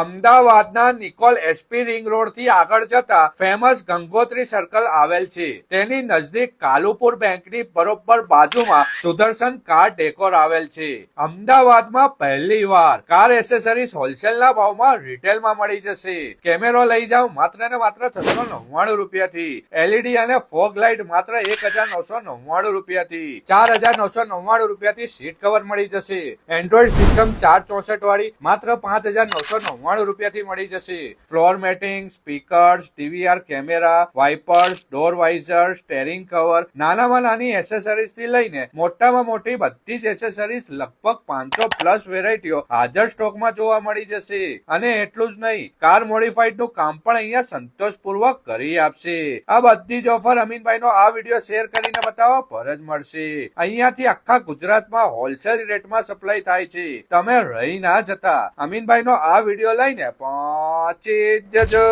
અમદાવાદના Nikol SP ring road થી આગળ જતા ફેમસ ગંગોત્રી સર્કલ આવેલ છે. તેની નજદીક કાલુપુર બેંકની બરોબર બાજુમાં સુદર્શન કાર ડેકોર આવેલ છે. અમદાવાદમાં પહેલીવાર કાર એસેસરીઝ હોલસેલના ભાવમાં રિટેલમાં મળી જશે. કેમેરો લઈ જાવ માત્ર ને માત્ર 699 રૂપિયાથી. એલઈડી અને ફોગ લાઇટ માત્ર 1999 રૂપિયાથી. 4999 રૂપિયાથી સીટ કવર મળી જશે. એન્ડ્રોઈડ સિસ્ટમ 464 વાળી માત્ર 5999 રૂપિયાથી મળી જશે. Floor matting, speakers, TVR camera, wipers, door visor, steering cover, નાનામાં નાની એસેસરીઝ થી લઈને મોટામાં મોટી બધી જ એસેસરીઝ લગભગ 500 પ્લસ વેરાયટીઓ હાજર સ્ટોકમાં જોવા મળી જશે. અને એટલું જ નહીં, કાર મોડિફાઈડ નું કામ પણ અહીંયા સંતોષપૂર્વક કરી આપશે. આ બધી જ ઓફર અમીનભાઈનો આ વિડીયો શેર કરીને બતાવવા પર જ મળશે. અહીંયાથી આખા ગુજરાતમાં હોલસેલ રેટમાં સપ્લાય થાય છે. તમે રહી ના જતા, અમીનભાઈનો આ વિડીયો લઈને પહોંચી જજો.